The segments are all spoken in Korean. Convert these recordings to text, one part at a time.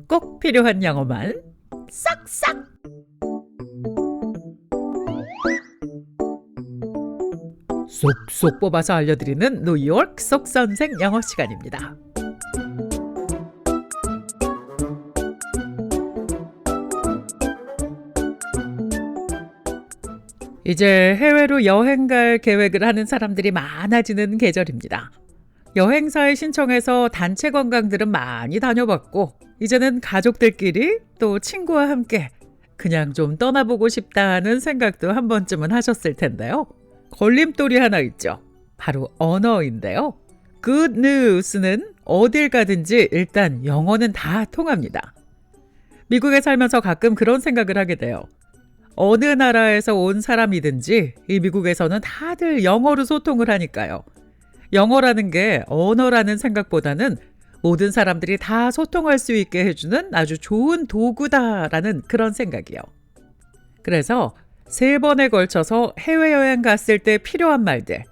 꼭 필요한 영어만 싹싹! 쏙쏙 뽑아서 알려드리는 뉴욕 속선생 영어 시간입니다. 이제 해외로 여행 갈 계획을 하는 사람들이 많아지는 계절입니다. 여행사에 신청해서 단체 관광들은 많이 다녀봤고 이제는 가족들끼리 또 친구와 함께 그냥 좀 떠나보고 싶다는 생각도 한 번쯤은 하셨을 텐데요. 걸림돌이 하나 있죠. 바로 언어인데요. Good news는 어딜 가든지 일단 영어는 다 통합니다. 미국에 살면서 가끔 그런 생각을 하게 돼요. 어느 나라에서 온 사람이든지 이 미국에서는 다들 영어로 소통을 하니까요. 영어라는 게 언어라는 생각보다는 모든 사람들이 다 소통할 수 있게 해주는 아주 좋은 도구다라는 그런 생각이요. 그래서 3번에 걸쳐서 해외여행 갔을 때 필요한 말들,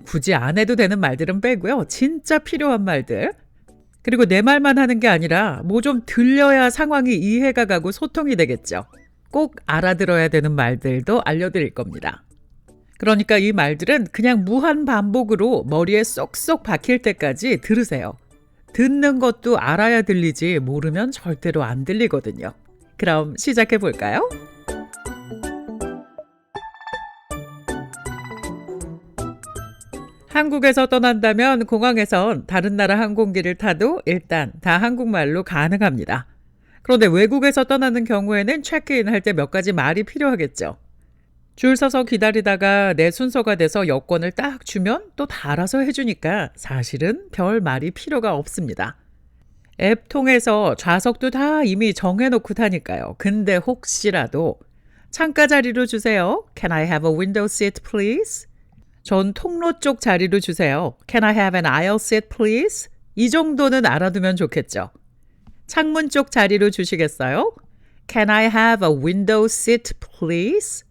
굳이 안 해도 되는 말들은 빼고요. 진짜 필요한 말들, 그리고 내 말만 하는 게 아니라 뭐 좀 들려야 상황이 이해가 가고 소통이 되겠죠. 꼭 알아들어야 되는 말들도 알려드릴 겁니다. 그러니까 이 말들은 그냥 무한 반복으로 머리에 쏙쏙 박힐 때까지 들으세요. 듣는 것도 알아야 들리지 모르면 절대로 안 들리거든요. 그럼 시작해 볼까요? 한국에서 떠난다면 공항에선 다른 나라 항공기를 타도 일단 다 한국말로 가능합니다. 그런데 외국에서 떠나는 경우에는 체크인 할 때 몇 가지 말이 필요하겠죠. 줄 서서 기다리다가 내 순서가 돼서 여권을 딱 주면 또 다 알아서 해주니까 사실은 별 말이 필요가 없습니다. 앱 통해서 좌석도 다 이미 정해놓고 타니까요. 근데 혹시라도 창가 자리로 주세요. Can I have a window seat please? 전 통로 쪽 자리로 주세요. Can I have an aisle seat please? 이 정도는 알아두면 좋겠죠. 창문 쪽 자리로 주시겠어요? Can I have a window seat please?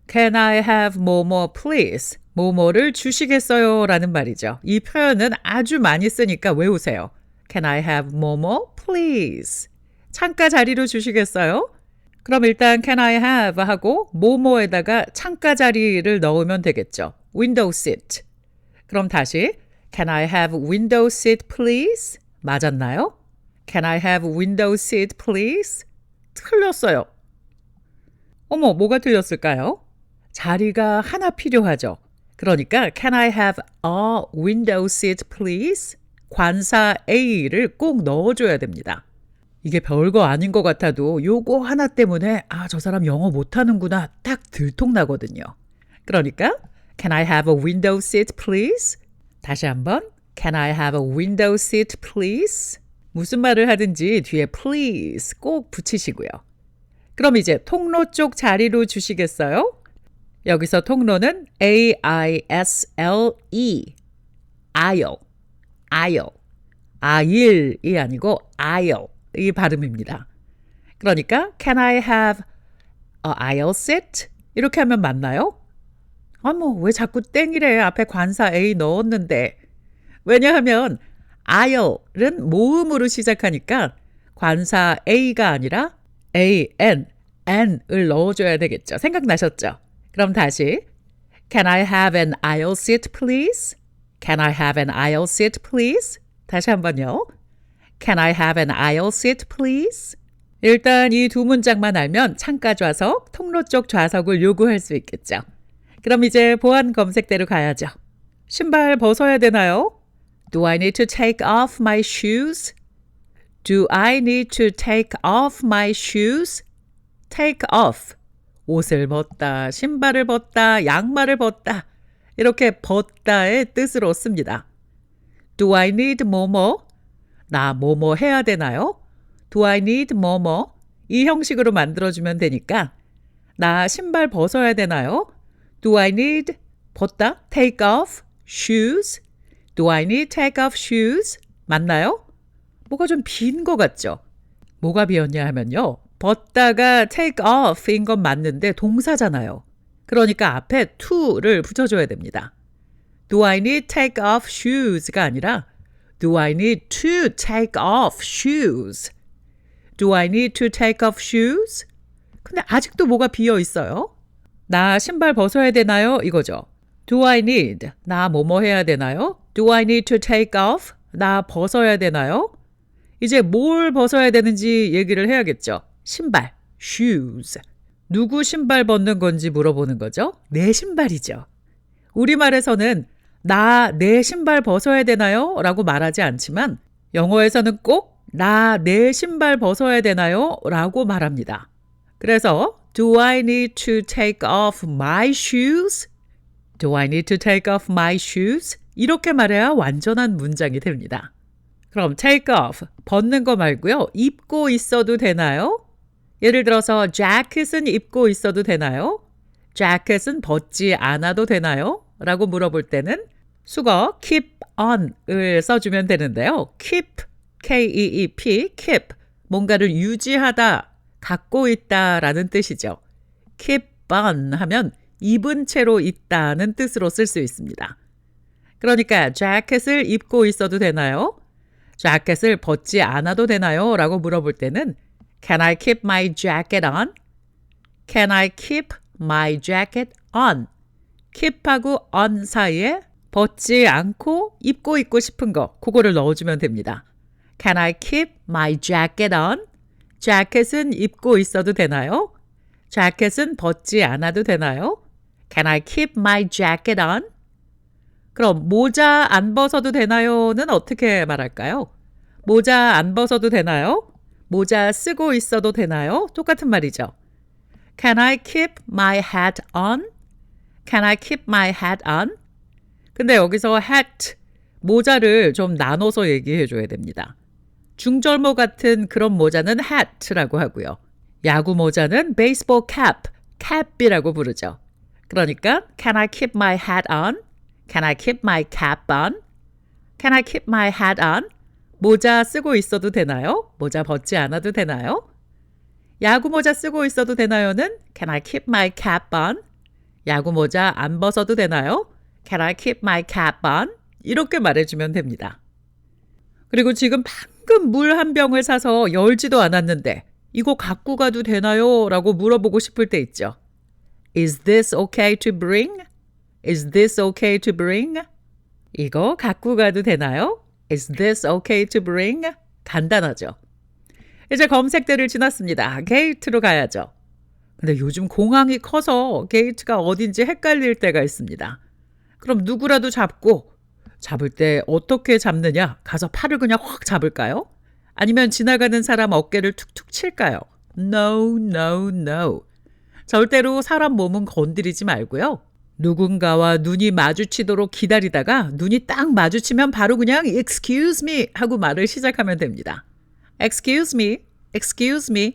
Can I have 뭐뭐 please? 뭐뭐를 주시겠어요? 라는 말이죠. 이 표현은 아주 많이 쓰니까 외우세요. Can I have 뭐뭐 please? 창가 자리로 주시겠어요? 그럼 일단 can I have 하고 뭐뭐에다가 창가 자리를 넣으면 되겠죠. window seat. 그럼 다시 Can I have window seat please? 맞았나요? Can I have window seat please? 틀렸어요. 어머, 뭐가 틀렸을까요? 자리가 하나 필요하죠. 그러니까 Can I have a window seat please? 관사 A를 꼭 넣어줘야 됩니다. 이게 별거 아닌 것 같아도 요거 하나 때문에 저 사람 영어 못하는구나 딱 들통나거든요. 그러니까 Can I have a window seat please? 다시 한번 Can I have a window seat please? 무슨 말을 하든지 뒤에 please 꼭 붙이시고요. 그럼 이제 통로 쪽 자리로 주시겠어요? 여기서 통로는 A-I-S-L-E aisle, aisle, aisle이 아니고 aisle 이 발음입니다. 그러니까 Can I have a aisle seat? 이렇게 하면 맞나요? 왜 자꾸 땡이래. 앞에 관사 A 넣었는데. 왜냐하면 aisle은 모음으로 시작하니까 관사 A가 아니라 A-N, N을 넣어줘야 되겠죠. 생각나셨죠? 그럼 다시 Can I have an aisle seat please? Can I have an aisle seat please? 다시 한번요. Can I have an aisle seat please? 일단 이 두 문장만 알면 창가 좌석, 통로 쪽 좌석을 요구할 수 있겠죠. 그럼 이제 보안 검색대로 가야죠. 신발 벗어야 되나요? Do I need to take off my shoes? Do I need to take off my shoes? Take off. 옷을 벗다, 신발을 벗다, 양말을 벗다. 이렇게 벗다의 뜻으로 씁니다. Do I need 뭐뭐? 나 뭐뭐 해야 되나요? Do I need 뭐뭐? 이 형식으로 만들어주면 되니까 나 신발 벗어야 되나요? Do I need 벗다? Take off shoes? Do I need take off shoes? 맞나요? 뭐가 좀 빈 것 같죠? 뭐가 비었냐 하면요. 벗다가 take off인 건 맞는데 동사잖아요. 그러니까 앞에 to를 붙여줘야 됩니다. Do I need take off shoes가 아니라 Do I need to take off shoes? Do I need to take off shoes? 근데 아직도 뭐가 비어 있어요? 나 신발 벗어야 되나요? 이거죠. Do I need? 나 뭐뭐 해야 되나요? Do I need to take off? 나 벗어야 되나요? 이제 뭘 벗어야 되는지 얘기를 해야겠죠. 신발, shoes. 누구 신발 벗는 건지 물어보는 거죠. 내 신발이죠. 우리말에서는 나 내 신발 벗어야 되나요? 라고 말하지 않지만 영어에서는 꼭 나 내 신발 벗어야 되나요? 라고 말합니다. 그래서 Do I need to take off my shoes? Do I need to take off my shoes? 이렇게 말해야 완전한 문장이 됩니다. 그럼 take off, 벗는 거 말고요. 입고 있어도 되나요? 예를 들어서 jacket은 입고 있어도 되나요? jacket은 벗지 않아도 되나요? 라고 물어볼 때는 수거 keep on을 써주면 되는데요. keep, K-E-E-P, keep, 뭔가를 유지하다, 갖고 있다라는 뜻이죠. keep on 하면 입은 채로 있다는 뜻으로 쓸 수 있습니다. 그러니까 자켓을 입고 있어도 되나요? 자켓을 벗지 않아도 되나요? 라고 물어볼 때는 Can I keep my jacket on? Can I keep my jacket on? keep하고 on 사이에 벗지 않고 입고 있고 싶은 거 그거를 넣어주면 됩니다. Can I keep my jacket on? 자켓은 입고 있어도 되나요? 자켓은 벗지 않아도 되나요? Can I keep my jacket on? 그럼 모자 안 벗어도 되나요?는 어떻게 말할까요? 모자 안 벗어도 되나요? 모자 쓰고 있어도 되나요? 똑같은 말이죠. Can I keep my hat on? Can I keep my hat on? 근데 여기서 hat, 모자를 좀 나눠서 얘기해 줘야 됩니다. 중절모 같은 그런 모자는 hat라고 하고요. 야구 모자는 baseball cap, cap이라고 부르죠. 그러니까 Can I keep my hat on? Can I keep my cap on? Can I keep my hat on? 모자 쓰고 있어도 되나요? 모자 벗지 않아도 되나요? 야구 모자 쓰고 있어도 되나요는 Can I keep my cap on? 야구 모자 안 벗어도 되나요? Can I keep my cap on? 이렇게 말해주면 됩니다. 그리고 지금 방금 물 한 병을 사서 열지도 않았는데 이거 갖고 가도 되나요? 라고 물어보고 싶을 때 있죠. Is this okay to bring? Is this okay to bring? 이거 갖고 가도 되나요? Is this okay to bring? 간단하죠. 이제 검색대를 지났습니다. 게이트로 가야죠. 근데 요즘 공항이 커서 게이트가 어딘지 헷갈릴 때가 있습니다. 그럼 누구라도 잡을 때 어떻게 잡느냐? 가서 팔을 그냥 확 잡을까요? 아니면 지나가는 사람 어깨를 툭툭 칠까요? No, no, no. 절대로 사람 몸은 건드리지 말고요. 누군가와 눈이 마주치도록 기다리다가 눈이 딱 마주치면 바로 그냥 excuse me 하고 말을 시작하면 됩니다. excuse me, excuse me.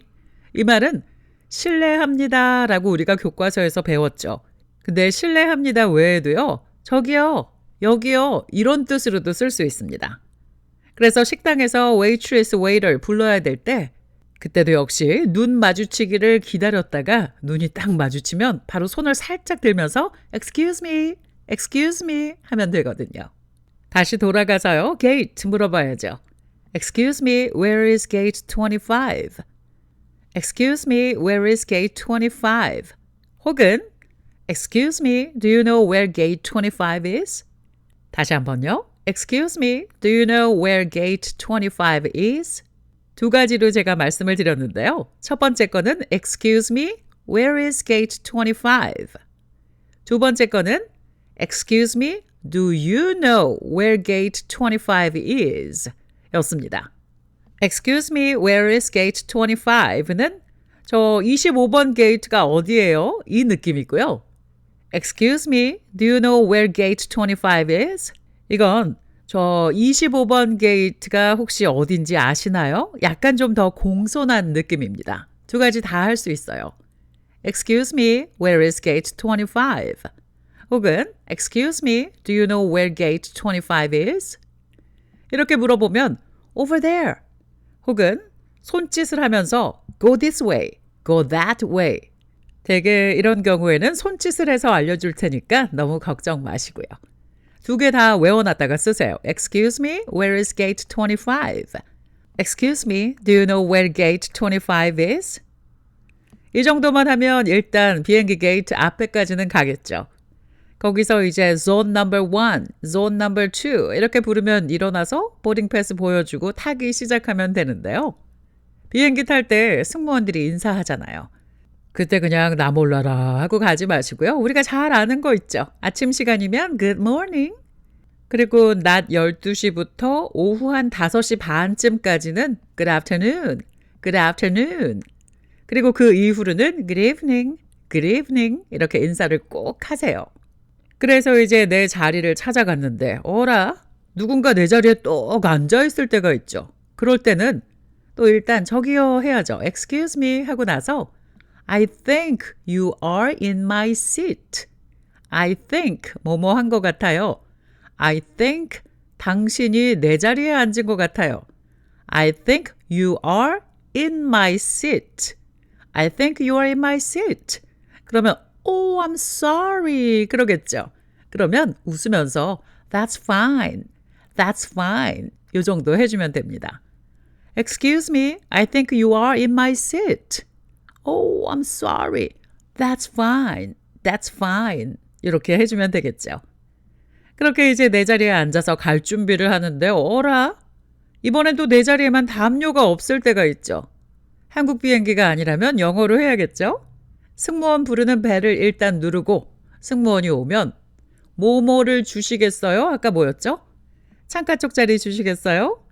이 말은 실례합니다 라고 우리가 교과서에서 배웠죠. 근데 실례합니다 외에도요. 저기요, 여기요 이런 뜻으로도 쓸 수 있습니다. 그래서 식당에서 waitress, waiter 불러야 될 때 그때도 역시 눈 마주치기를 기다렸다가 눈이 딱 마주치면 바로 손을 살짝 들면서 excuse me, excuse me 하면 되거든요. 다시 돌아가서요. gate 물어봐야죠. Excuse me, where is gate 25? Excuse me, where is gate 25? 혹은 Excuse me, do you know where gate 25 is? 다시 한번요. Excuse me, do you know where gate 25 is? 두 가지로 제가 말씀을 드렸는데요. 첫 번째 거는 Excuse me, where is gate 25? 두 번째 거는 Excuse me, do you know where gate 25 is? 였습니다. Excuse me, where is gate 25는 저 25번 게이트가 어디예요? 이 느낌이고요. Excuse me, do you know where gate 25 is? 이건 저 25번 게이트가 혹시 어딘지 아시나요? 약간 좀 더 공손한 느낌입니다. 두 가지 다 할 수 있어요. Excuse me, where is gate 25? 혹은 Excuse me, do you know where gate 25 is? 이렇게 물어보면 over there 혹은 손짓을 하면서 go this way, go that way. 되게 이런 경우에는 손짓을 해서 알려줄 테니까 너무 걱정 마시고요. 두 개 다 외워놨다가 쓰세요. Excuse me, where is gate 25? Excuse me, do you know where gate 25 is? 이 정도만 하면 일단 비행기 게이트 앞에까지는 가겠죠. 거기서 이제 zone number 1, zone number 2 이렇게 부르면 일어나서 보딩 패스 보여주고 타기 시작하면 되는데요. 비행기 탈 때 승무원들이 인사하잖아요. 그때 그냥 나 몰라라 하고 가지 마시고요. 우리가 잘 아는 거 있죠. 아침 시간이면 good morning. 그리고 낮 12시부터 오후 한 5시 반쯤까지는 good afternoon, good afternoon. 그리고 그 이후로는 good evening, good evening 이렇게 인사를 꼭 하세요. 그래서 이제 내 자리를 찾아갔는데 어라? 누군가 내 자리에 또 앉아있을 때가 있죠. 그럴 때는 또 일단 저기요 해야죠. Excuse me 하고 나서 I think you are in my seat. I think 뭐뭐 한 것 같아요. I think 당신이 내 자리에 앉은 것 같아요. I think you are in my seat. I think you are in my seat. 그러면 Oh, I'm sorry. 그러겠죠. 그러면 웃으면서 That's fine. That's fine. 이 정도 해주면 됩니다. Excuse me. I think you are in my seat. Oh, I'm sorry. That's fine. That's fine. 이렇게 해주면 되겠죠. 그렇게 이제 내 자리에 앉아서 갈 준비를 하는데 어라? 이번엔 또 내 자리에만 담요가 없을 때가 있죠. 한국 비행기가 아니라면 영어로 해야겠죠? 승무원 부르는 벨을 일단 누르고 승무원이 오면 뭐뭐를 주시겠어요? 아까 뭐였죠? 창가 쪽 자리 주시겠어요?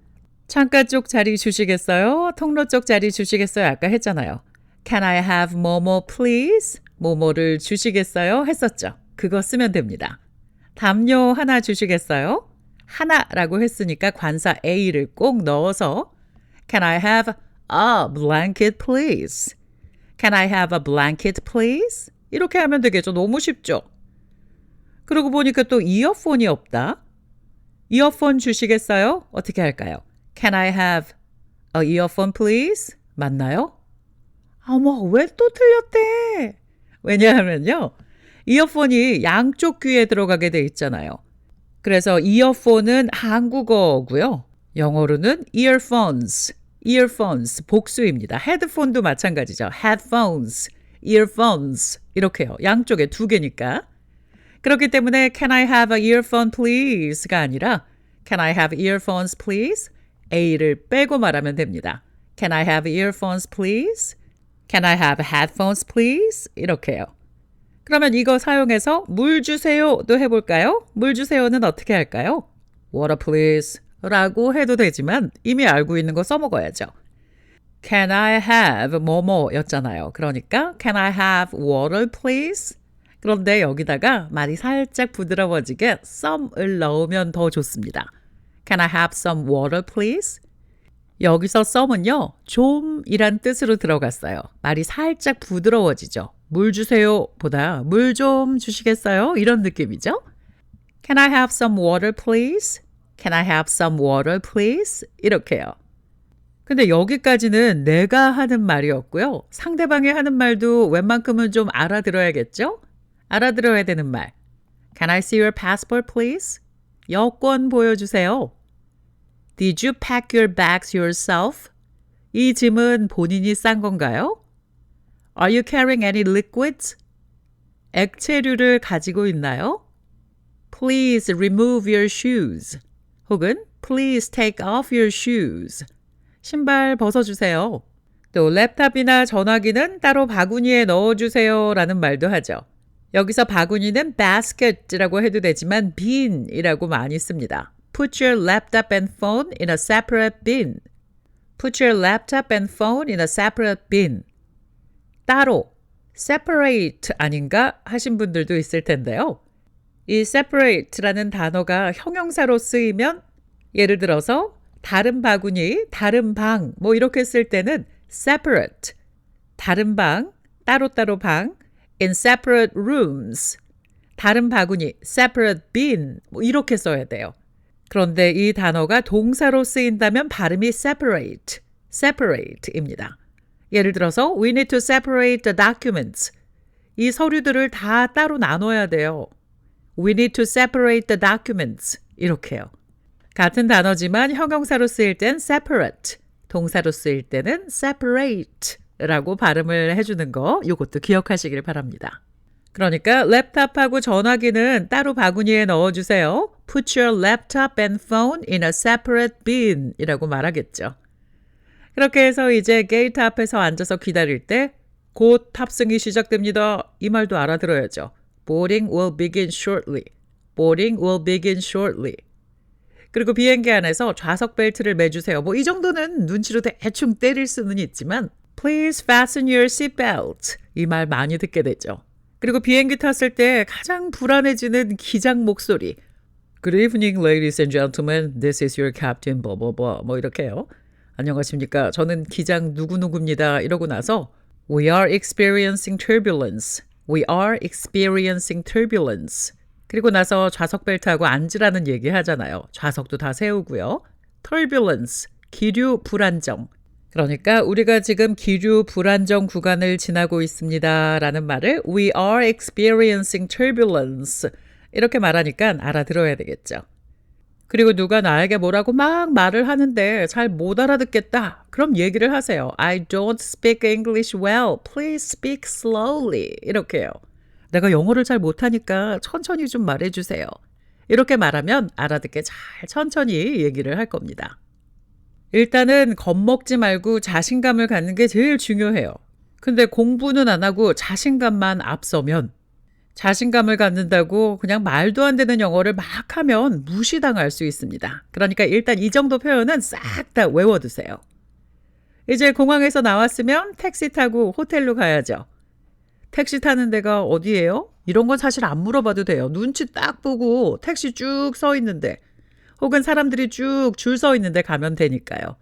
창가 쪽 자리 주시겠어요? 통로 쪽 자리 주시겠어요? 아까 했잖아요. Can I have 뭐뭐 please? 뭐뭐를 주시겠어요? 했었죠. 그거 쓰면 됩니다. 담요 하나 주시겠어요? 하나라고 했으니까 관사 A를 꼭 넣어서 Can I have a blanket please? Can I have a blanket please? 이렇게 하면 되겠죠. 너무 쉽죠. 그러고 보니까 또 이어폰이 없다. 이어폰 주시겠어요? 어떻게 할까요? Can I have a earphone please? 맞나요? 어머, 왜 또 틀렸대? 왜냐하면요. 이어폰이 양쪽 귀에 들어가게 돼 있잖아요. 그래서 이어폰은 한국어고요. 영어로는 earphones. earphones 복수입니다. 헤드폰도 마찬가지죠. headphones, earphones 이렇게요. 양쪽에 두 개니까. 그렇기 때문에 Can I have a earphone please가 아니라 Can I have earphones please? A를 빼고 말하면 됩니다. Can I have earphones please? Can I have headphones please? 이렇게요. 그러면 이거 사용해서 물 주세요도 해볼까요? 물 주세요는 어떻게 할까요? Water please 라고 해도 되지만 이미 알고 있는 거 써먹어야죠. Can I have 뭐뭐였잖아요. 그러니까 Can I have water please? 그런데 여기다가 말이 살짝 부드러워지게 some을 넣으면 더 좋습니다. Can I have some water please? 여기서 some은요. 좀이란 뜻으로 들어갔어요. 말이 살짝 부드러워지죠. 물 주세요 보다 물 좀 주시겠어요? 이런 느낌이죠. Can I have some water please? Can I have some water please? 이렇게요. 근데 여기까지는 내가 하는 말이었고요. 상대방이 하는 말도 웬만큼은 좀 알아들어야겠죠? 알아들어야 되는 말. Can I see your passport please? 여권 보여주세요. Did you pack your bags yourself? 이 짐은 본인이 싼 건가요? Are you carrying any liquids? 액체류를 가지고 있나요? Please remove your shoes. 혹은 Please take off your shoes. 신발 벗어주세요. 또 랩탑이나 전화기는 따로 바구니에 넣어주세요 라는 말도 하죠. 여기서 바구니는 basket이라고 해도 되지만 bin이라고 많이 씁니다. Put your laptop and phone in a separate bin. Put your laptop and phone in a separate bin. 따로, separate 아닌가 하신 분들도 있을 텐데요. 이 separate라는 단어가 형용사로 쓰이면 예를 들어서 다른 바구니, 다른 방 뭐 이렇게 쓸 때는 separate, 다른 방, 따로따로 방, in separate rooms, 다른 바구니, separate bin 뭐 이렇게 써야 돼요. 그런데 이 단어가 동사로 쓰인다면 발음이 separate, separate입니다. 예를 들어서 we need to separate the documents. 이 서류들을 다 따로 나눠야 돼요. We need to separate the documents. 이렇게요. 같은 단어지만 형용사로 쓰일 땐 separate, 동사로 쓰일 때는 separate라고 발음을 해주는 거 이것도 기억하시길 바랍니다. 그러니까 랩탑하고 전화기는 따로 바구니에 넣어주세요. Put your laptop and phone in a separate bin 이라고 말하겠죠. 그렇게 해서 이제 게이트 앞에서 앉아서 기다릴 때 곧 탑승이 시작됩니다. 이 말도 알아들어야죠. Boarding will begin shortly. Boarding will begin shortly. 그리고 비행기 안에서 좌석 벨트를 매주세요. 뭐 이 정도는 눈치로 대충 때릴 수는 있지만 Please fasten your seatbelt. 이 말 많이 듣게 되죠. 그리고 비행기 탔을 때 가장 불안해지는 기장 목소리. Good evening, ladies and gentlemen. This is your captain. 뭐 이렇게요. 안녕하십니까. 저는 기장 누구누구입니다. 이러고 나서 We are experiencing turbulence. We are experiencing turbulence. 그리고 나서 좌석 벨트하고 앉으라는 얘기 하잖아요. 좌석도 다 세우고요. turbulence, 기류 불안정. 그러니까 우리가 지금 기류 불안정 구간을 지나고 있습니다. 라는 말을 We are experiencing turbulence. 이렇게 말하니까 알아들어야 되겠죠. 그리고 누가 나에게 뭐라고 막 말을 하는데 잘 못 알아듣겠다. 그럼 얘기를 하세요. I don't speak English well. Please speak slowly. 이렇게요. 내가 영어를 잘 못하니까 천천히 좀 말해주세요. 이렇게 말하면 알아듣게 잘 천천히 얘기를 할 겁니다. 일단은 겁먹지 말고 자신감을 갖는 게 제일 중요해요. 근데 공부는 안 하고 자신감만 앞서면 자신감을 갖는다고 그냥 말도 안 되는 영어를 막 하면 무시당할 수 있습니다. 그러니까 일단 이 정도 표현은 싹 다 외워두세요. 이제 공항에서 나왔으면 택시 타고 호텔로 가야죠. 택시 타는 데가 어디예요? 이런 건 사실 안 물어봐도 돼요. 눈치 딱 보고 택시 쭉 서 있는데 혹은 사람들이 쭉 줄 서 있는데 가면 되니까요.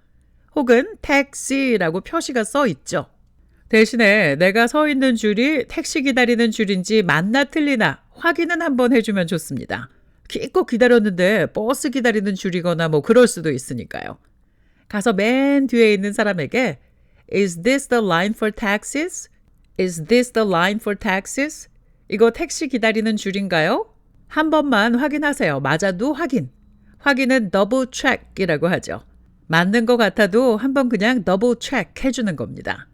혹은 택시라고 표시가 써 있죠. 대신에 내가 서 있는 줄이 택시 기다리는 줄인지 맞나 틀리나 확인은 한번 해주면 좋습니다. 기껏 기다렸는데 버스 기다리는 줄이거나 뭐 그럴 수도 있으니까요. 가서 맨 뒤에 있는 사람에게 Is this the line for taxis? Is this the line for taxis? 이거 택시 기다리는 줄인가요? 한 번만 확인하세요. 맞아도 확인. 확인은 double check이라고 하죠. 맞는 것 같아도 한번 그냥 double check 해주는 겁니다.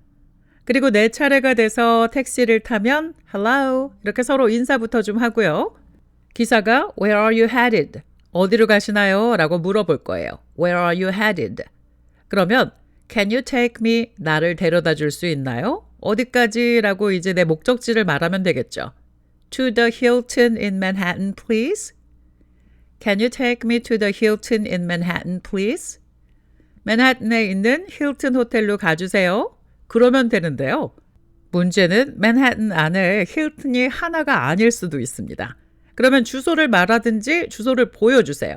그리고 내 차례가 돼서 택시를 타면 hello 이렇게 서로 인사부터 좀 하고요. 기사가 Where are you headed? 어디로 가시나요? 라고 물어볼 거예요. Where are you headed? 그러면 Can you take me? 나를 데려다 줄 수 있나요? 어디까지? 라고 이제 내 목적지를 말하면 되겠죠. To the Hilton in Manhattan, please. Can you take me to the Hilton in Manhattan, please? 맨하튼에 있는 힐튼 호텔로 가주세요. 그러면 되는데요. 문제는 맨하튼 안에 힐튼이 하나가 아닐 수도 있습니다. 그러면 주소를 말하든지 주소를 보여주세요.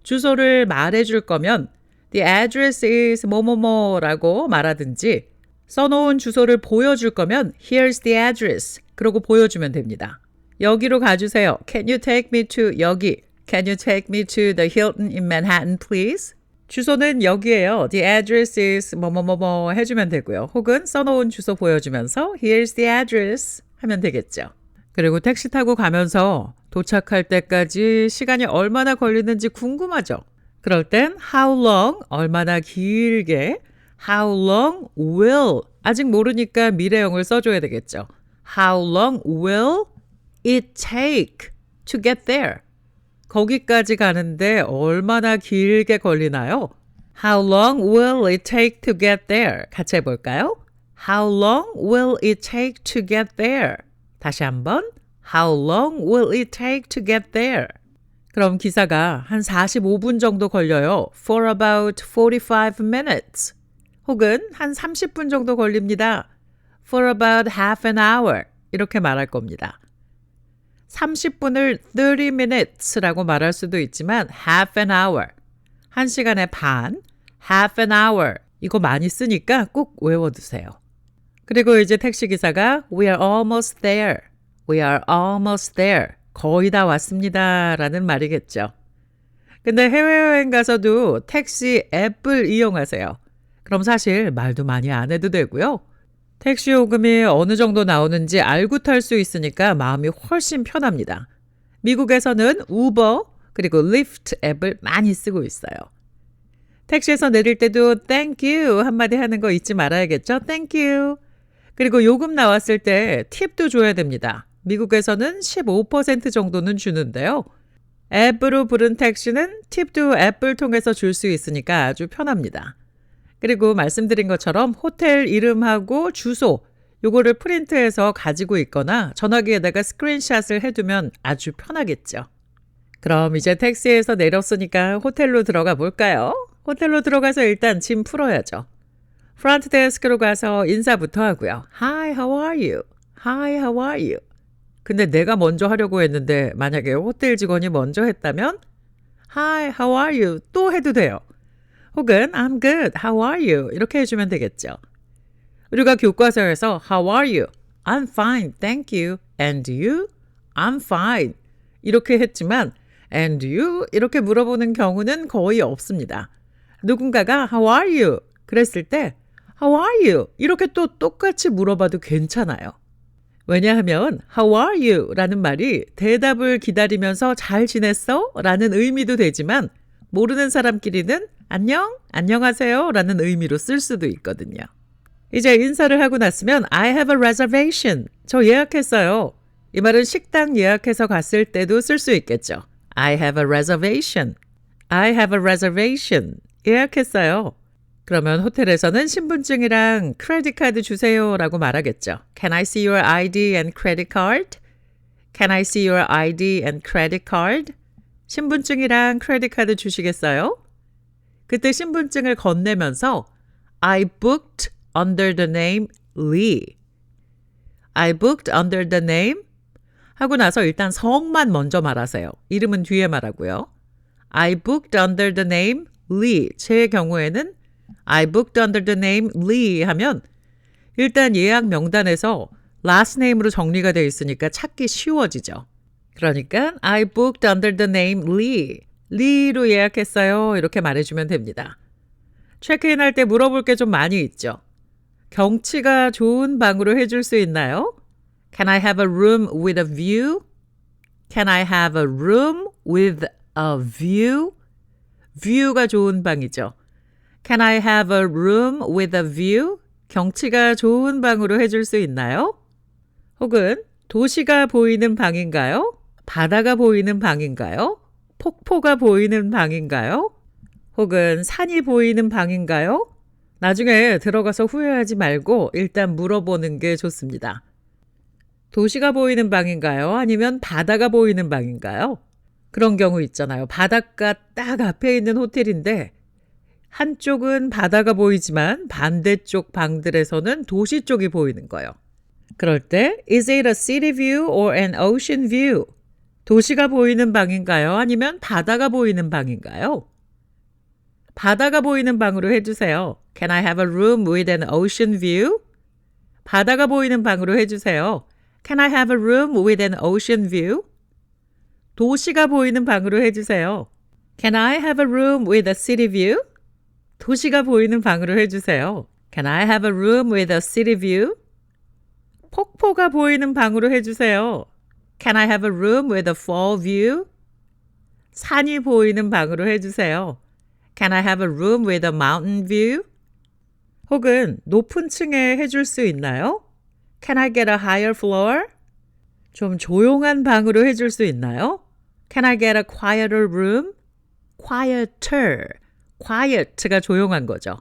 주소를 말해줄 거면 The address is 뭐뭐뭐라고 말하든지 써놓은 주소를 보여줄 거면 Here's the address 그러고 보여주면 됩니다. 여기로 가주세요. Can you take me to 여기? Can you take me to the Hilton in Manhattan, please? 주소는 여기에요. The address is 뭐뭐뭐뭐 해주면 되고요. 혹은 써놓은 주소 보여주면서 Here's the address 하면 되겠죠. 그리고 택시 타고 가면서 도착할 때까지 시간이 얼마나 걸리는지 궁금하죠. 그럴 땐 how long, 얼마나 길게, how long will, 아직 모르니까 미래형을 써줘야 되겠죠. How long will it take to get there? 거기까지 가는데 얼마나 길게 걸리나요? How long will it take to get there? 같이 해볼까요? How long will it take to get there? 다시 한번. How long will it take to get there? 그럼 기사가 한 45분 정도 걸려요. For about 45 minutes. 혹은 한 30분 정도 걸립니다. For about half an hour. 이렇게 말할 겁니다. 30분을 30 minutes라고 말할 수도 있지만 half an hour, 1시간의 반, half an hour 이거 많이 쓰니까 꼭 외워두세요. 그리고 이제 택시기사가 We are almost there, we are almost there, 거의 다 왔습니다 라는 말이겠죠. 근데 해외여행 가서도 택시 앱을 이용하세요. 그럼 사실 말도 많이 안 해도 되고요. 택시 요금이 어느 정도 나오는지 알고 탈 수 있으니까 마음이 훨씬 편합니다. 미국에서는 우버 그리고 리프트 앱을 많이 쓰고 있어요. 택시에서 내릴 때도 Thank you 한마디 하는 거 잊지 말아야겠죠? Thank you. 그리고 요금 나왔을 때 팁도 줘야 됩니다. 미국에서는 15% 정도는 주는데요. 앱으로 부른 택시는 팁도 앱을 통해서 줄 수 있으니까 아주 편합니다. 그리고 말씀드린 것처럼 호텔 이름하고 주소 요거를 프린트해서 가지고 있거나 전화기에다가 스크린샷을 해두면 아주 편하겠죠. 그럼 이제 택시에서 내렸으니까 호텔로 들어가 볼까요? 호텔로 들어가서 일단 짐 풀어야죠. 프런트 데스크로 가서 인사부터 하고요. Hi, how are you? Hi, how are you? 근데 내가 먼저 하려고 했는데 만약에 호텔 직원이 먼저 했다면 Hi, how are you? 또 해도 돼요. 혹은 I'm good, how are you? 이렇게 해주면 되겠죠. 우리가 교과서에서 How are you? I'm fine, thank you. And you? I'm fine. 이렇게 했지만 And you? 이렇게 물어보는 경우는 거의 없습니다. 누군가가 How are you? 그랬을 때 How are you? 이렇게 또 똑같이 물어봐도 괜찮아요. 왜냐하면 How are you? 라는 말이 대답을 기다리면서 잘 지냈어? 라는 의미도 되지만 모르는 사람끼리는 안녕, 안녕하세요 라는 의미로 쓸 수도 있거든요. 이제 인사를 하고 났으면 I have a reservation. 저 예약했어요. 이 말은 식당 예약해서 갔을 때도 쓸 수 있겠죠. I have a reservation. I have a reservation. 예약했어요. 그러면 호텔에서는 신분증이랑 크레딧 카드 주세요 라고 말하겠죠. Can I see your ID and credit card? Can I see your ID and credit card? 신분증이랑 크레딧 카드 주시겠어요? 그때 신분증을 건네면서 I booked under the name Lee. I booked under the name 하고 나서 일단 성만 먼저 말하세요. 이름은 뒤에 말하고요. I booked under the name Lee. 제 경우에는 I booked under the name Lee 하면 일단 예약 명단에서 last name으로 정리가 되어 있으니까 찾기 쉬워지죠. 그러니까 I booked under the name Lee. Lee로 예약했어요. 이렇게 말해주면 됩니다. 체크인 할 때 물어볼 게 좀 많이 있죠. 경치가 좋은 방으로 해줄 수 있나요? Can I have a room with a view? Can I have a room with a view? view가 좋은 방이죠. Can I have a room with a view? 경치가 좋은 방으로 해줄 수 있나요? 혹은 도시가 보이는 방인가요? 바다가 보이는 방인가요? 폭포가 보이는 방인가요? 혹은 산이 보이는 방인가요? 나중에 들어가서 후회하지 말고 일단 물어보는 게 좋습니다. 도시가 보이는 방인가요? 아니면 바다가 보이는 방인가요? 그런 경우 있잖아요. 바닷가 딱 앞에 있는 호텔인데 한쪽은 바다가 보이지만 반대쪽 방들에서는 도시 쪽이 보이는 거예요. 그럴 때 Is it a city view or an ocean view? 도시가 보이는 방인가요? 아니면 바다가 보이는 방인가요? 바다가 보이는 방으로 해주세요. Can I have a room with an ocean view? 바다가 보이는 방으로 해주세요. Can I have a room with an ocean view? 도시가 보이는 방으로 해주세요. Can I have a room with a city view? 도시가 보이는 방으로 해주세요. Can I have a room with a city view? 폭포가 보이는 방으로 해주세요. Can I have a room with a fall view? 산이 보이는 방으로 해주세요. Can I have a room with a mountain view? 혹은 높은 층에 해줄 수 있나요? Can I get a higher floor? 좀 조용한 방으로 해줄 수 있나요? Can I get a quieter room? quieter. quiet가 조용한 거죠.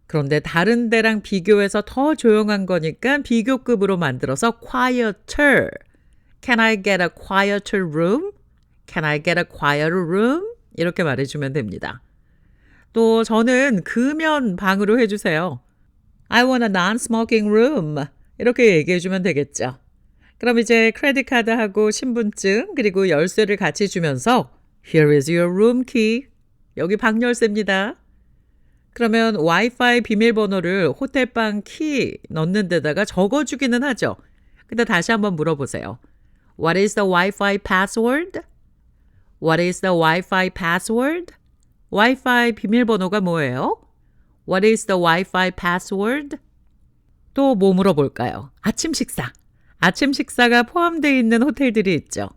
그런데 다른 데랑 비교해서 더 조용한 거니까 비교급으로 만들어서 quieter. Can I get a quieter room? Can I get a quieter room? 이렇게 말해주면 됩니다. 또 저는 금연 방으로 해주세요. I want a non-smoking room. 이렇게 얘기해주면 되겠죠. 그럼 이제 크레딧 카드하고 신분증 그리고 열쇠를 같이 주면서 Here is your room key. 여기 방 열쇠입니다. 그러면 와이파이 비밀번호를 호텔방 키 넣는 데다가 적어주기는 하죠. 근데 다시 한번 물어보세요. What is the Wi-Fi password? What is the Wi-Fi password? 와이파이 비밀번호가 뭐예요? What is the Wi-Fi password? 또 뭐 물어볼까요? 아침 식사. 아침 식사가 포함되어 있는 호텔들이 있죠.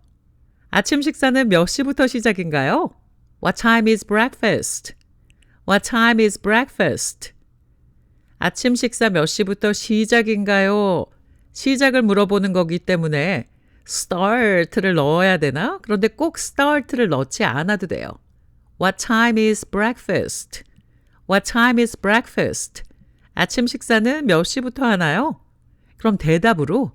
아침 식사는 몇 시부터 시작인가요? What time is breakfast? What time is breakfast? 아침 식사 몇 시부터 시작인가요? 시작을 물어보는 거기 때문에 start를 넣어야 되나? 그런데 꼭 start를 넣지 않아도 돼요. What time is breakfast? What time is breakfast? 아침 식사는 몇 시부터 하나요? 그럼 대답으로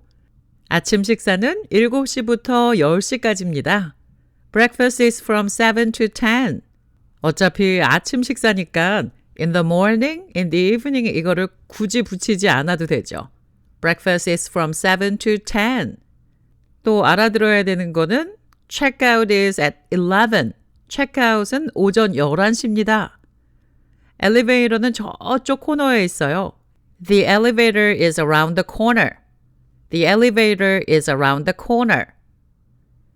아침 식사는 7시부터 10시까지입니다. Breakfast is from 7 to 10. 어차피 아침 식사니까 in the morning, in the evening 이거를 굳이 붙이지 않아도 되죠. Breakfast is from 7 to 10. 또 알아들어야 되는 거는 checkout is at 11. checkout은 오전 11시입니다. 엘리베이터는 저쪽 코너에 있어요. The elevator is around the corner. The elevator is around the corner.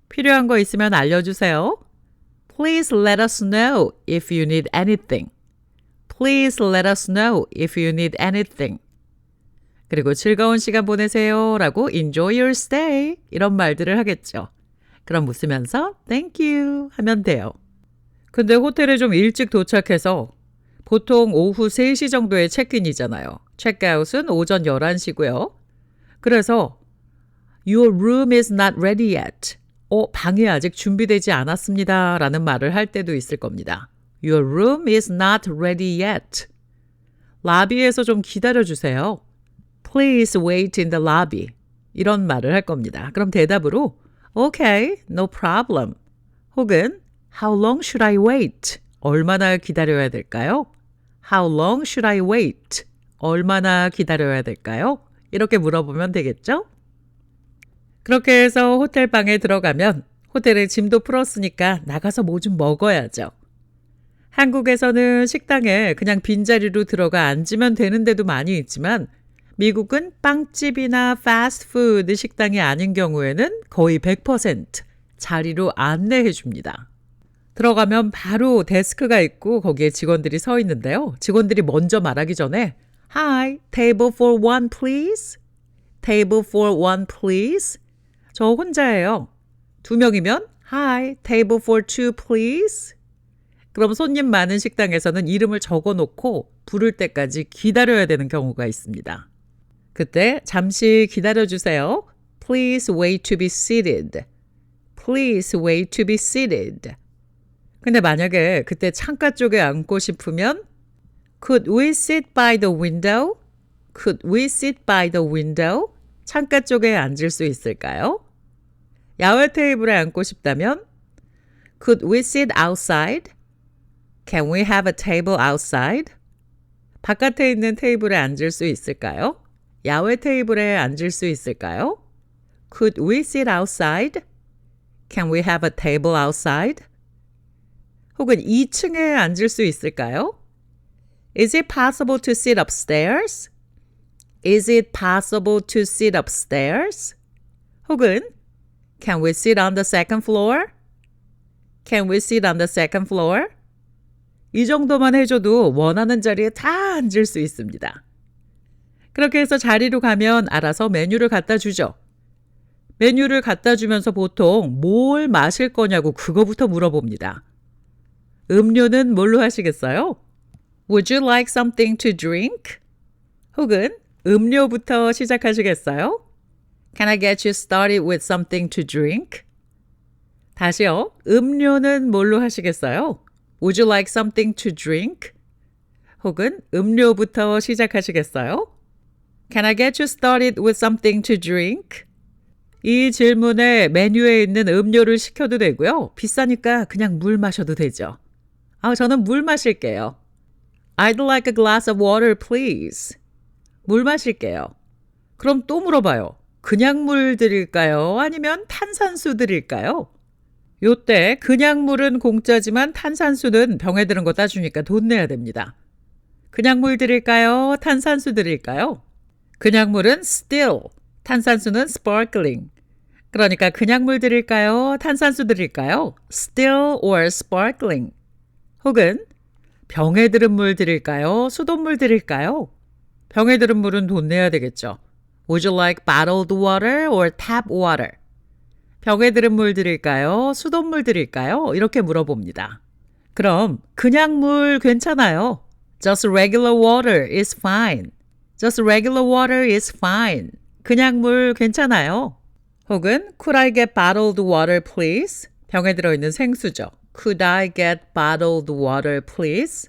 필요한 거 있으면 알려주세요. Please let us know if you need anything. Please let us know if you need anything. 그리고 즐거운 시간 보내세요 라고 enjoy your stay 이런 말들을 하겠죠. 그럼 웃으면서 thank you 하면 돼요. 근데 호텔에 좀 일찍 도착해서 보통 오후 3시 정도에 체크인이잖아요. 체크아웃은 오전 11시고요. 그래서 Your room is not ready yet. 방이 아직 준비되지 않았습니다 라는 말을 할 때도 있을 겁니다. Your room is not ready yet. 라비에서 좀 기다려주세요. Please wait in the lobby. 이런 말을 할 겁니다. 그럼 대답으로 Okay, no problem. 혹은 How long should I wait? 얼마나 기다려야 될까요? How long should I wait? 얼마나 기다려야 될까요? 이렇게 물어보면 되겠죠? 그렇게 해서 호텔 방에 들어가면 호텔에 짐도 풀었으니까 나가서 뭐 좀 먹어야죠. 한국에서는 식당에 그냥 빈자리로 들어가 앉으면 되는 데도 많이 있지만 미국은 빵집이나 패스트푸드 식당이 아닌 경우에는 거의 100% 자리로 안내해 줍니다. 들어가면 바로 데스크가 있고 거기에 직원들이 서 있는데요. 직원들이 먼저 말하기 전에 Hi, table for one please. Table for one please. 저 혼자예요. 2명이면 Hi, table for two please. 그럼 손님 많은 식당에서는 이름을 적어놓고 부를 때까지 기다려야 되는 경우가 있습니다. 그때 잠시 기다려주세요. Please wait to be seated. Please wait to be seated. 근데 만약에 그때 창가 쪽에 앉고 싶으면 Could we sit by the window? Could we sit by the window? 창가 쪽에 앉을 수 있을까요? 야외 테이블에 앉고 싶다면 Could we sit outside? Can we have a table outside? 바깥에 있는 테이블에 앉을 수 있을까요? 야외 테이블에 앉을 수 있을까요? Could we sit outside? Can we have a table outside? 혹은 2층에 앉을 수 있을까요? Is it possible to sit upstairs? Is it possible to sit upstairs? 혹은 Can we sit on the second floor? Can we sit on the second floor? 이 정도만 해줘도 원하는 자리에 다 앉을 수 있습니다. 그렇게 해서 자리로 가면 알아서 메뉴를 갖다 주죠. 메뉴를 갖다 주면서 보통 뭘 마실 거냐고 그거부터 물어봅니다. 음료는 뭘로 하시겠어요? Would you like something to drink? 혹은 음료부터 시작하시겠어요? Can I get you started with something to drink? 다시요. 음료는 뭘로 하시겠어요? Would you like something to drink? 혹은 음료부터 시작하시겠어요? Can I get you started with something to drink? 이 질문에 메뉴에 있는 음료를 시켜도 되고요. 비싸니까 그냥 물 마셔도 되죠. 저는 물 마실게요. I'd like a glass of water, please. 물 마실게요. 그럼 또 물어봐요. 그냥 물 드릴까요? 아니면 탄산수 드릴까요? 요때 그냥 물은 공짜지만 탄산수는 병에 드는 거 따주니까 돈 내야 됩니다. 그냥 물 드릴까요? 탄산수 드릴까요? 그냥 물은 still, 탄산수는 sparkling. 그러니까 그냥 물 드릴까요? 탄산수 드릴까요? Still or sparkling. 혹은 병에 들은 물 드릴까요? 수돗물 드릴까요? 병에 들은 물은 돈 내야 되겠죠. Would you like bottled water or tap water? 병에 들은 물 드릴까요? 수돗물 드릴까요? 이렇게 물어봅니다. 그럼 그냥 물 괜찮아요. Just regular water is fine. Just regular water is fine. 그냥 물 괜찮아요. 혹은 Could I get bottled water please? 병에 들어있는 생수죠. Could I get bottled water please?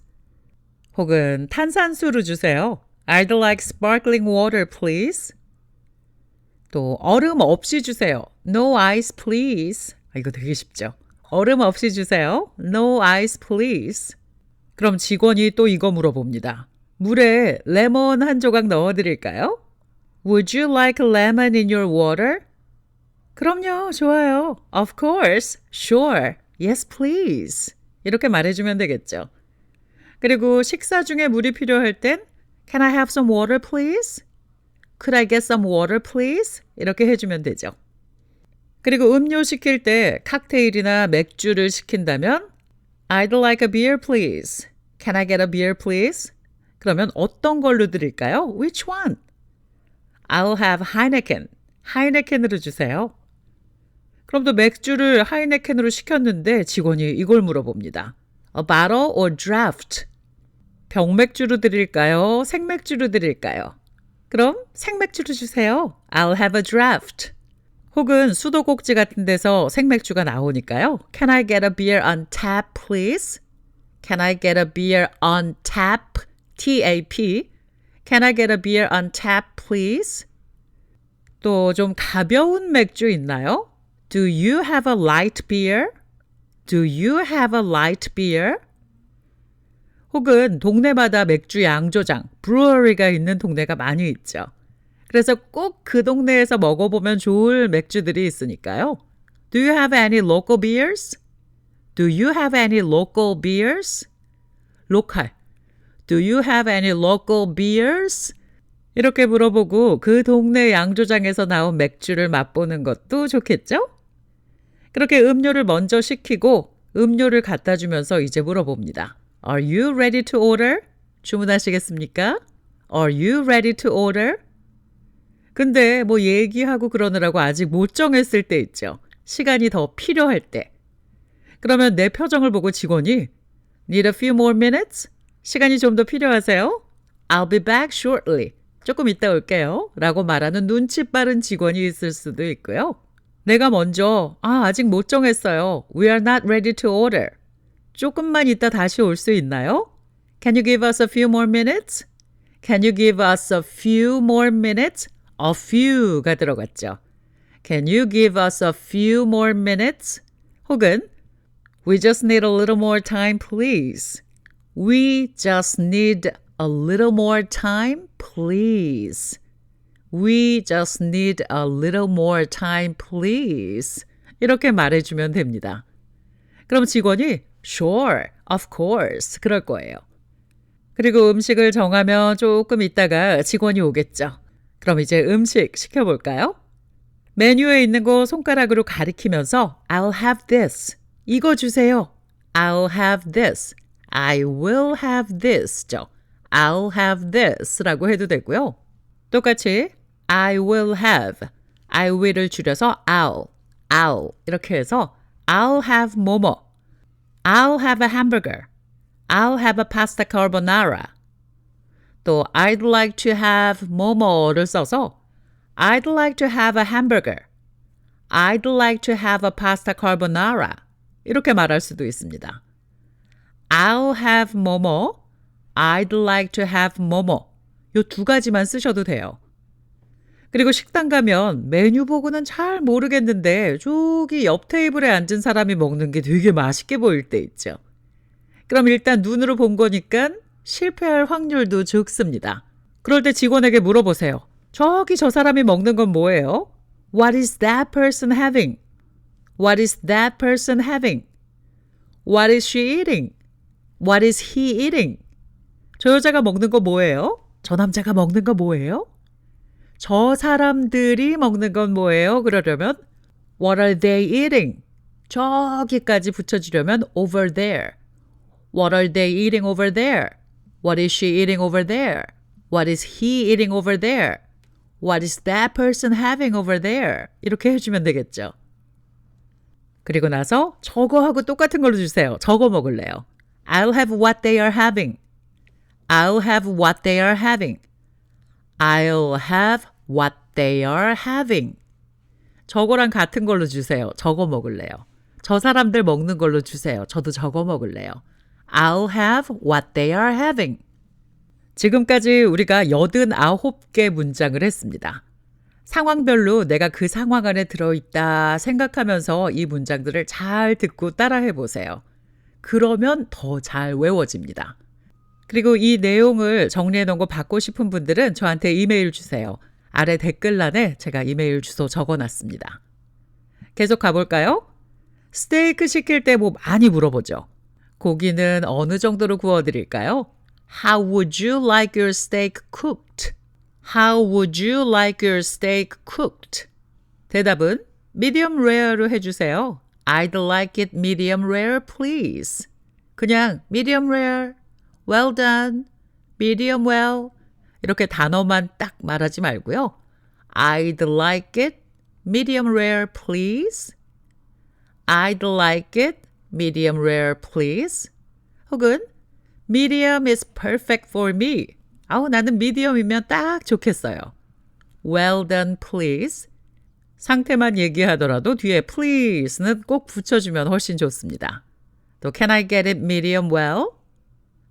혹은 탄산수를 주세요. I'd like sparkling water please. 또 얼음 없이 주세요. No ice please. 이거 되게 쉽죠. 얼음 없이 주세요. No ice please. 그럼 직원이 또 이거 물어봅니다. 물에 레몬 한 조각 넣어드릴까요? Would you like lemon in your water? 그럼요, 좋아요. Of course, sure, yes please. 이렇게 말해주면 되겠죠. 그리고 식사 중에 물이 필요할 땐 Can I have some water please? Could I get some water please? 이렇게 해주면 되죠. 그리고 음료 시킬 때 칵테일이나 맥주를 시킨다면 I'd like a beer please. Can I get a beer please? 그러면 어떤 걸로 드릴까요? Which one? I'll have Heineken. 하이네켄으로 주세요. 그럼 또 맥주를 하이네켄으로 시켰는데 직원이 이걸 물어봅니다. A bottle or draft? 병맥주로 드릴까요? 생맥주로 드릴까요? 그럼 생맥주로 주세요. I'll have a draft. 혹은 수도꼭지 같은 데서 생맥주가 나오니까요. Can I get a beer on tap, please? Can I get a beer on tap? T-A-P. Can I get a beer on tap, please? 또 좀 가벼운 맥주 있나요? Do you have a light beer? Do you have a light beer? 혹은 동네마다 맥주 양조장, 브루어리가 있는 동네가 많이 있죠. 그래서 꼭 그 동네에서 먹어보면 좋을 맥주들이 있으니까요. Do you have any local beers? Do you have any local beers? 로컬. Do you have any local beers? 이렇게 물어보고 그 동네 양조장에서 나온 맥주를 맛보는 것도 좋겠죠? 그렇게 음료를 먼저 시키고 음료를 갖다 주면서 이제 물어봅니다. Are you ready to order? 주문하시겠습니까? Are you ready to order? 근데 뭐 얘기하고 그러느라고 아직 못 정했을 때 있죠. 시간이 더 필요할 때. 그러면 내 표정을 보고 직원이 Need a few more minutes? 시간이 좀 더 필요하세요? I'll be back shortly. 조금 이따 올게요. 라고 말하는 눈치 빠른 직원이 있을 수도 있고요. 내가 먼저 아직 못 정했어요. We are not ready to order. 조금만 이따 다시 올 수 있나요? Can you give us a few more minutes? Can you give us a few more minutes? A few가 들어갔죠. Can you give us a few more minutes? 혹은 We just need a little more time, please. We just need a little more time, please. We just need a little more time, please. 이렇게 말해주면 됩니다. 그럼 직원이 Sure, of course. 그럴 거예요. 그리고 음식을 정하면 조금 있다가 직원이 오겠죠. 그럼 이제 음식 시켜볼까요? 메뉴에 있는 거 손가락으로 가리키면서 I'll have this. 이거 주세요. I'll have this. I will have this죠. I'll have this 라고 해도 되고요. 똑같이 I will have. I will을 줄여서 I'll 이렇게 해서 I'll have 뭐뭐. I'll have a hamburger. I'll have a pasta carbonara. 또 I'd like to have 뭐뭐를 써서 I'd like to have a hamburger. I'd like to have a pasta carbonara. 이렇게 말할 수도 있습니다. I'll have 뭐뭐. I'd like to have 뭐뭐. 요 두 가지만 쓰셔도 돼요. 그리고 식당 가면 메뉴 보고는 잘 모르겠는데 저기 옆 테이블에 앉은 사람이 먹는 게 되게 맛있게 보일 때 있죠. 그럼 일단 눈으로 본 거니까 실패할 확률도 적습니다. 그럴 때 직원에게 물어보세요. 저기 저 사람이 먹는 건 뭐예요? What is that person having? What is that person having? What is she eating? What is he eating? 저 여자가 먹는 거 뭐예요? 저 남자가 먹는 거 뭐예요? 저 사람들이 먹는 건 뭐예요? 그러려면 What are they eating? 저기까지 붙여주려면 over there. What are they eating over there? What is she eating over there? What is he eating over there? What is that person having over there? 이렇게 해주면 되겠죠. 그리고 나서 저거하고 똑같은 걸로 주세요. 저거 먹을래요. I'll have what they are having. I'll have what they are having. I'll have what they are having. 저거랑 같은 걸로 주세요. 저거 먹을래요. 저 사람들 먹는 걸로 주세요. 저도 저거 먹을래요. I'll have what they are having. 지금까지 우리가 89개 문장을 했습니다. 상황별로 내가 그 상황 안에 들어있다 생각하면서 이 문장들을 잘 듣고 따라해 보세요. 그러면 더 잘 외워집니다. 그리고 이 내용을 정리해 놓은 거 받고 싶은 분들은 저한테 이메일 주세요. 아래 댓글란에 제가 이메일 주소 적어놨습니다. 계속 가볼까요? 스테이크 시킬 때 뭐 많이 물어보죠. 고기는 어느 정도로 구워드릴까요? How would you like your steak cooked? How would you like your steak cooked? 대답은 medium rare로 해주세요. I'd like it medium rare, please. 그냥 medium rare, well done, medium well 이렇게 단어만 딱 말하지 말고요. I'd like it medium rare, please. I'd like it medium rare, please. 혹은 medium is perfect for me. 나는 medium이면 딱 좋겠어요. Well done, please. 상태만 얘기하더라도 뒤에 please는 꼭 붙여주면 훨씬 좋습니다. 또 can I get it medium well?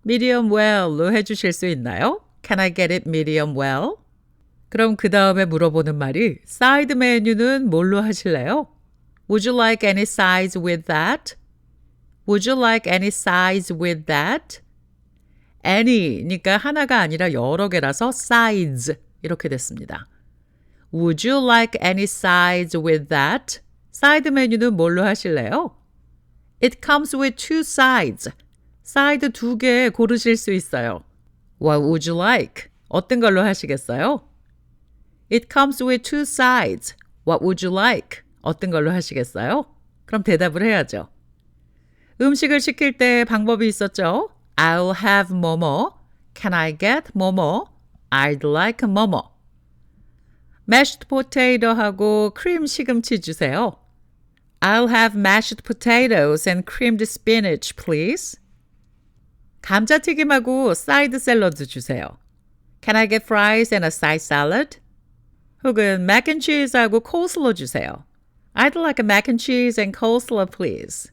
medium well로 해주실 수 있나요? Can I get it medium well? 그럼 그 다음에 물어보는 말이 사이드 메뉴는 뭘로 하실래요? Would you like any sides with that? Would you like any sides with that? any니까 하나가 아니라 여러 개라서 sides 이렇게 됐습니다. Would you like any sides with that? 사이드 메뉴는 뭘로 하실래요? It comes with two sides. 사이드 2개 고르실 수 있어요. What would you like? 어떤 걸로 하시겠어요? It comes with two sides. What would you like? 어떤 걸로 하시겠어요? 그럼 대답을 해야죠. 음식을 시킬 때 방법이 있었죠. I'll have 뭐뭐. Can I get 뭐뭐? I'd like 뭐뭐. mashed potato하고 크림 시금치 주세요. I'll have mashed potatoes and creamed spinach, please. 감자튀김하고 사이드 샐러드 주세요. Can I get fries and a side salad? 혹은 mac and cheese하고 coleslaw 주세요. I'd like a mac and cheese and coleslaw, please.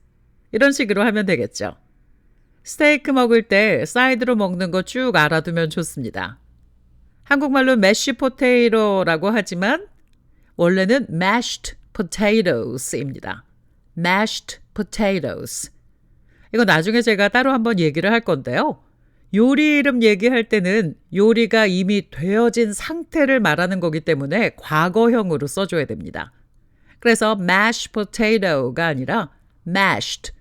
이런 식으로 하면 되겠죠. 스테이크 먹을 때 사이드로 먹는 거 쭉 알아두면 좋습니다. 한국말로 mashed potato라고 하지만 원래는 mashed potatoes입니다. mashed potatoes. 이거 나중에 제가 따로 한번 얘기를 할 건데요. 요리 이름 얘기할 때는 요리가 이미 되어진 상태를 말하는 거기 때문에 과거형으로 써줘야 됩니다. 그래서 mashed potato가 아니라 mashed.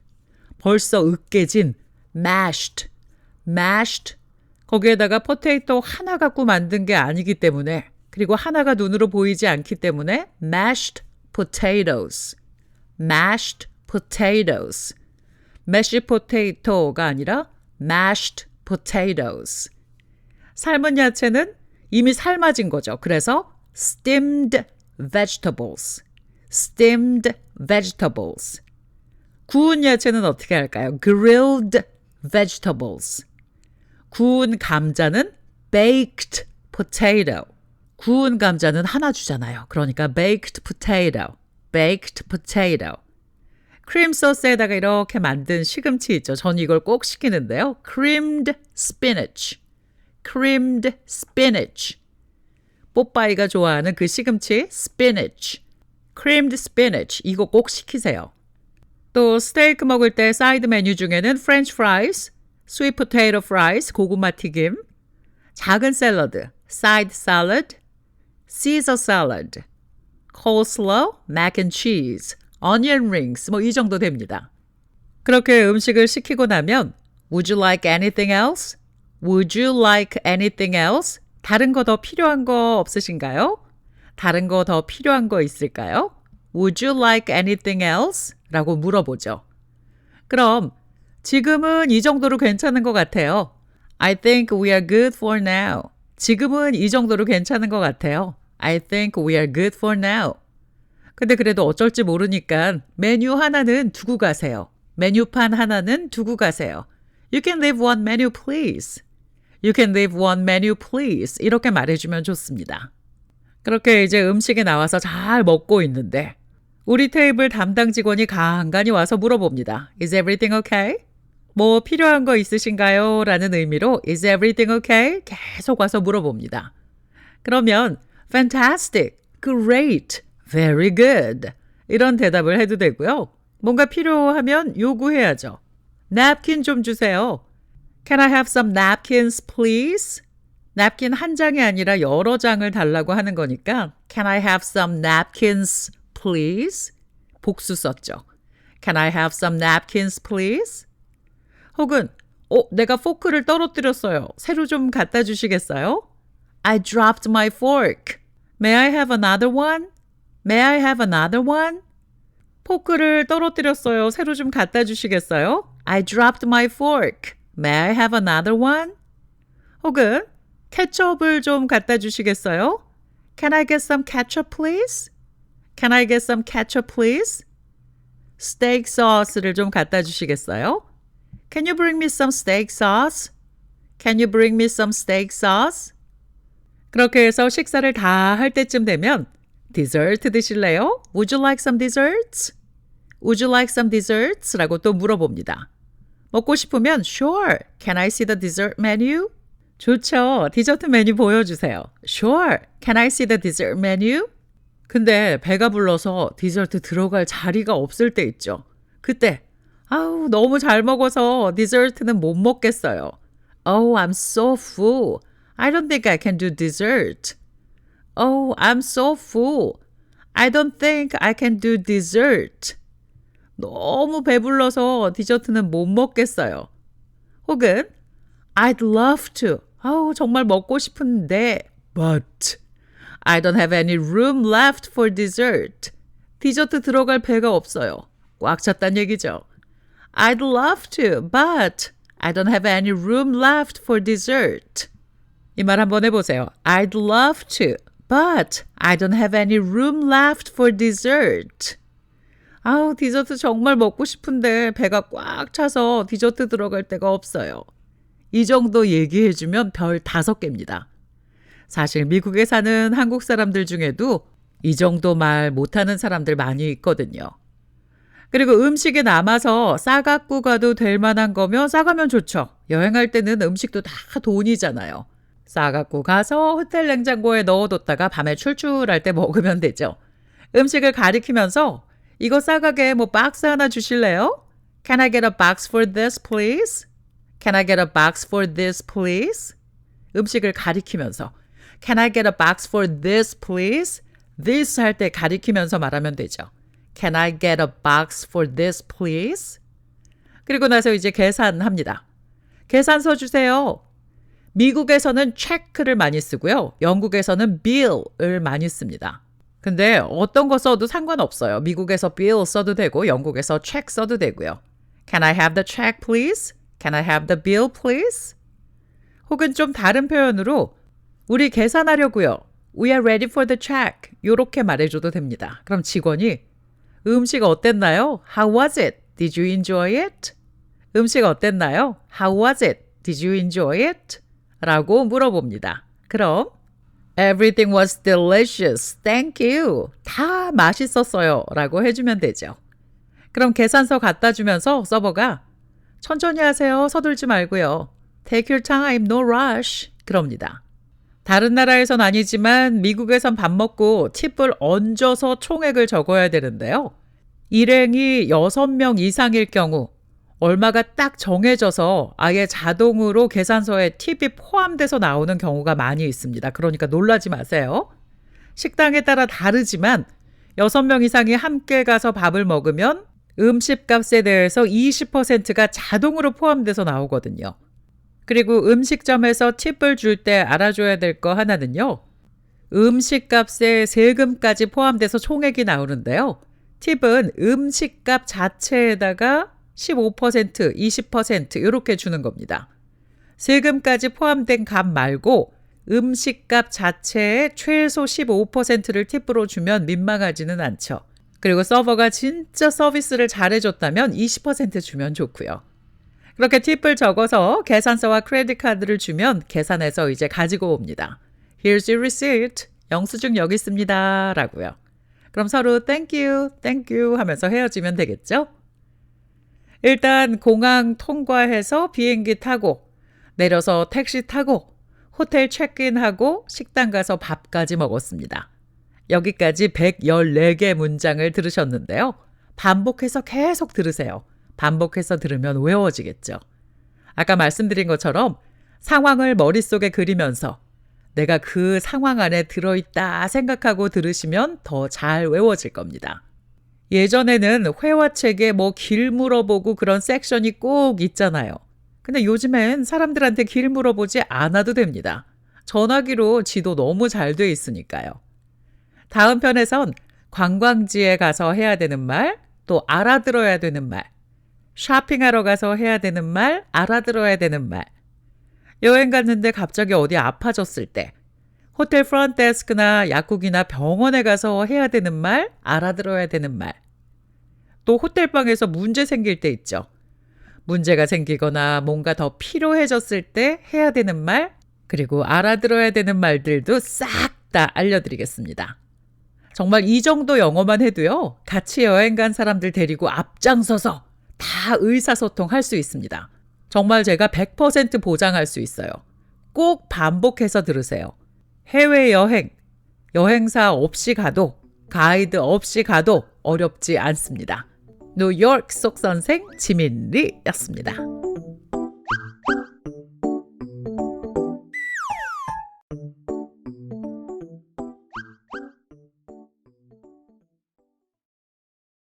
벌써 으깨진 mashed. mashed. 거기에다가 포테이토 하나 갖고 만든 게 아니기 때문에 그리고 하나가 눈으로 보이지 않기 때문에 mashed potatoes. mashed potatoes. mashed potato가 아니라 mashed potatoes. 삶은 야채는 이미 삶아진 거죠. 그래서 steamed vegetables. steamed vegetables. 구운 야채는 어떻게 할까요? grilled vegetables. 구운 감자는 baked potato. 구운 감자는 하나 주잖아요. 그러니까 baked potato. baked potato. 크림 소스에다가 이렇게 만든 시금치 있죠. 전 이걸 꼭 시키는데요. creamed spinach. creamed spinach. 뽀빠이가 좋아하는 그 시금치 spinach. creamed spinach. 이거 꼭 시키세요. 또 스테이크 먹을 때 사이드 메뉴 중에는 french fries, sweet potato fries, 고구마 튀김, 작은 샐러드, side salad, Caesar salad, coleslaw, mac and cheese, onion rings 뭐 이 정도 됩니다. 그렇게 음식을 시키고 나면 Would you like anything else? Would you like anything else? 다른 거 더 필요한 거 없으신가요? 다른 거 더 필요한 거 있을까요? Would you like anything else? 라고 물어보죠. 그럼 지금은 이 정도로 괜찮은 것 같아요. I think we are good for now. 지금은 이 정도로 괜찮은 것 같아요. I think we are good for now. 근데 그래도 어쩔지 모르니까 메뉴 하나는 두고 가세요. 메뉴판 하나는 두고 가세요. You can leave one menu please. You can leave one menu please. 이렇게 말해주면 좋습니다. 그렇게 이제 음식이 나와서 잘 먹고 있는데 우리 테이블 담당 직원이 간간히 와서 물어봅니다. Is everything okay? 뭐 필요한 거 있으신가요? 라는 의미로 Is everything okay? 계속 와서 물어봅니다. 그러면 Fantastic, Great, Very good 이런 대답을 해도 되고요. 뭔가 필요하면 요구해야죠. 냅킨 좀 주세요. Can I have some napkins, please? 냅킨 한 장이 아니라 여러 장을 달라고 하는 거니까 Can I have some napkins, please? 복수 썼죠. Can I have some napkins, please? 혹은 내가 포크를 떨어뜨렸어요. 새로 좀 갖다 주시겠어요? I dropped my fork. May I have another one? May I have another one? 포크를 떨어뜨렸어요. 새로 좀 갖다 주시겠어요? I dropped my fork. May I have another one? 혹은 케첩을 좀 갖다 주시겠어요? Can I get some ketchup, please? Can I get some ketchup, please? 스테이크 소스를 좀 갖다 주시겠어요? Can you bring me some steak sauce? Can you bring me some steak sauce? 그렇게 해서 식사를 다 할 때쯤 되면 디저트 드실래요? Would you like some desserts? Would you like some desserts? 라고 또 물어봅니다. 먹고 싶으면 Sure. Can I see the dessert menu? 좋죠. 디저트 메뉴 보여주세요. Sure. Can I see the dessert menu? 근데 배가 불러서 디저트 들어갈 자리가 없을 때 있죠. 그때 아우 너무 잘 먹어서 디저트는 못 먹겠어요. Oh, I'm so full. I don't think I can do dessert. Oh, I'm so full. I don't think I can do dessert. 너무 배불러서 디저트는 못 먹겠어요. 혹은 I'd love to. 아우 정말 먹고 싶은데 but I don't have any room left for dessert. 디저트 들어갈 배가 없어요. 꽉 찼단 얘기죠. I'd love to, but I don't have any room left for dessert. 이 말 한번 해보세요. I'd love to, but I don't have any room left for dessert. 아우, 디저트 정말 먹고 싶은데 배가 꽉 차서 디저트 들어갈 데가 없어요. 이 정도 얘기해주면 별 5개입니다. 사실 미국에 사는 한국 사람들 중에도 이 정도 말 못하는 사람들 많이 있거든요. 그리고 음식이 남아서 싸갖고 가도 될 만한 거면 싸가면 좋죠. 여행할 때는 음식도 다 돈이잖아요. 싸갖고 가서 호텔 냉장고에 넣어뒀다가 밤에 출출할 때 먹으면 되죠. 음식을 가리키면서 이거 싸가게 뭐 박스 하나 주실래요? Can I get a box for this, please? Can I get a box for this, please? 음식을 가리키면서 Can I get a box for this, please? This 할 때 가리키면서 말하면 되죠. Can I get a box for this, please? 그리고 나서 이제 계산합니다. 계산서 주세요. 미국에서는 체크를 많이 쓰고요. 영국에서는 bill을 많이 씁니다. 근데 어떤 거 써도 상관없어요. 미국에서 bill 써도 되고 영국에서 check 써도 되고요. Can I have the check, please? Can I have the bill, please? 혹은 좀 다른 표현으로 우리 계산하려고요. We are ready for the check. 이렇게 말해줘도 됩니다. 그럼 직원이 음식 어땠나요? How was it? Did you enjoy it? 음식 어땠나요? How was it? Did you enjoy it? 라고 물어봅니다. 그럼 Everything was delicious. Thank you. 다 맛있었어요. 라고 해주면 되죠. 그럼 계산서 갖다 주면서 서버가 천천히 하세요. 서둘지 말고요. Take your time. No rush. 그럽니다. 다른 나라에선 아니지만 미국에선 밥 먹고 팁을 얹어서 총액을 적어야 되는데요. 일행이 6명 이상일 경우 얼마가 딱 정해져서 아예 자동으로 계산서에 팁이 포함돼서 나오는 경우가 많이 있습니다. 그러니까 놀라지 마세요. 식당에 따라 다르지만 6명 이상이 함께 가서 밥을 먹으면 음식값에 대해서 20%가 자동으로 포함돼서 나오거든요. 그리고 음식점에서 팁을 줄 때 알아줘야 될 거 하나는요. 음식값에 세금까지 포함돼서 총액이 나오는데요. 팁은 음식값 자체에다가 15%, 20% 이렇게 주는 겁니다. 세금까지 포함된 값 말고 음식값 자체에 최소 15%를 팁으로 주면 민망하지는 않죠. 그리고 서버가 진짜 서비스를 잘해줬다면 20% 주면 좋고요. 그렇게 팁을 적어서 계산서와 크레딧 카드를 주면 계산해서 이제 가지고 옵니다. Here's your receipt. 영수증 여기 있습니다. 라고요. 그럼 서로 thank you 하면서 헤어지면 되겠죠? 일단 공항 통과해서 비행기 타고 내려서 택시 타고 호텔 체크인하고 식당 가서 밥까지 먹었습니다. 여기까지 114개 문장을 들으셨는데요. 반복해서 계속 들으세요. 반복해서 들으면 외워지겠죠. 아까 말씀드린 것처럼 상황을 머릿속에 그리면서 내가 그 상황 안에 들어있다 생각하고 들으시면 더 잘 외워질 겁니다. 예전에는 회화책에 뭐 길 물어보고 그런 섹션이 꼭 있잖아요. 근데 요즘엔 사람들한테 길 물어보지 않아도 됩니다. 전화기로 지도 너무 잘 돼 있으니까요. 다음 편에선 관광지에 가서 해야 되는 말, 또 알아들어야 되는 말, 쇼핑하러 가서 해야 되는 말, 알아들어야 되는 말, 여행 갔는데 갑자기 어디 아파졌을 때, 호텔 프런트데스크나 약국이나 병원에 가서 해야 되는 말, 알아들어야 되는 말, 또 호텔방에서 문제 생길 때 있죠. 문제가 생기거나 뭔가 더 필요해졌을 때 해야 되는 말, 그리고 알아들어야 되는 말들도 싹 다 알려드리겠습니다. 정말 이 정도 영어만 해도요, 같이 여행 간 사람들 데리고 앞장서서 다 의사소통할 수 있습니다. 정말 제가 100% 보장할 수 있어요. 꼭 반복해서 들으세요. 해외여행, 여행사 없이 가도, 가이드 없이 가도 어렵지 않습니다. 뉴욕 속 선생 지민리였습니다.